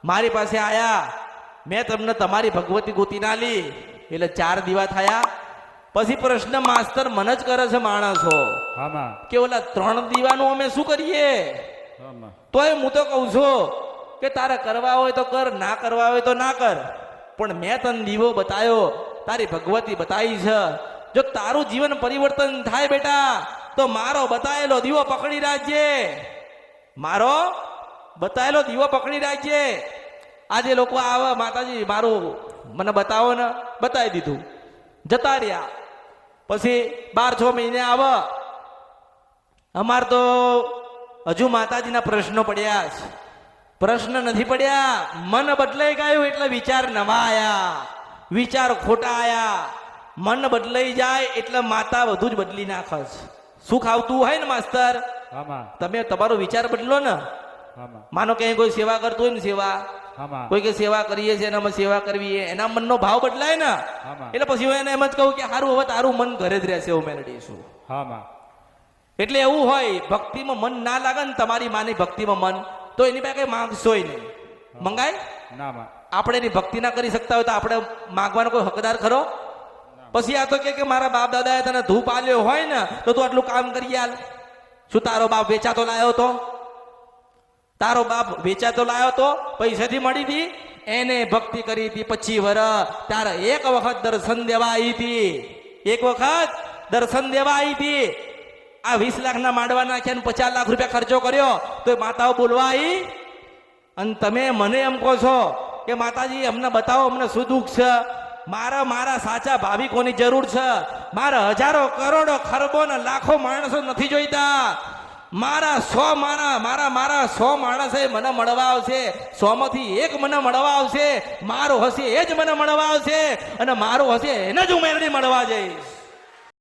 મારી પાસે આયા, મેં તમને તમારી ભગવતી ગોતી ના લી, એટલે 4 દીવા થયા. પછી પ્રશ્ન માસ્તર મને જ કરે છે માણસો કે ઓલા 3 દીવાનું અમે શું કરીએ? તોય હું તો કહું છું કે તારે કરવા હોય તો કર, ના કરવા હોય તો ના કર, પણ મેં તને દીવો બતાવ્યો, તારી ભગવતી બતાવી છે. જો તારું જીવન પરિવર્તન થાય બેટા તો મારો બતાવેલો દીવો પકડી રાખજે, મારો બતાવેલો દીવો પકડી રાખજે. આજે લોકો આવે, માતાજી મારું મને બતાવો ને, બતાવી દીધું, જતા રહ્યા. પછી 12-6 મહિને આવે, અમાર તો હજુ માતાજીના પ્રશ્નો પડ્યા છે. પ્રશ્ન નથી પડ્યા, મન બદલાઈ ગયું એટલે વિચાર નવા આયા, વિચાર ખોટા આયા. મન બદલાઈ જાય એટલે માતા વધુ જ બદલી નાખે છે. સુખ આવતું હોય ને માસ્તર, તમે તમારો વિચાર બદલો ને. માનો કે કોઈ સેવા કરતું હોય ને, સેવા કોઈ કે સેવા કરીએ છીએ અને અમે સેવા કરવી, એના મનનો ભાવ બદલાય ને, એટલે પછી હું એને એમ જ કહું કે સારું હવે તારું મન ઘરે જ રહેશે, એવું મેળવીશું. એટલે એવું હોય, ભક્તિમાં મન ના લાગે ને, તમારી માની ભક્તિમાં મન, તો એની પાસે કઈ માંગશોય નહીં. મંગાય આપણે એની ભક્તિ ના કરી શકતા હોય તો આપણે માંગવાનો કોઈ હકદાર ખરો? પછી આ તો કે મારા બાપ દાદાએ તને ધૂપ આલ્યો હોય ને તો તું આટલું કામ કરી આલ. શું તારો બાપ વેચાતો લાયો તો? તારો બાપ વેચાતો લાયો તો પૈસાથી મળી હતી? એને ભક્તિ કરી હતી 25 વર્ષ, તારે એક વખત દર્શન દેવા આવી હતી, એક વખત દર્શન દેવા આવી હતી. આ 20 લાખના માંડવા નાખ્યા, 50 લાખ રૂપિયા ખર્ચો કર્યો તો માતાઓ બોલવા આવી? અને તમે મને એમ કહો છો કે માતાજી અમને બતાવો, અમને શું દુઃખ છે? મારા સાચા ભાવિકોની જરૂર છે. મારા હજારો કરોડો ખરબો ને લાખો માણસો નથી જોઈતા. મારા 100 માણસે મને મળવા આવશે, 100 માંથી 1 મને મળવા આવશે. મારો હશે એ જ મને મળવા આવશે, અને મારો હશે એને જ હું મેળવી મળવા જઈશ.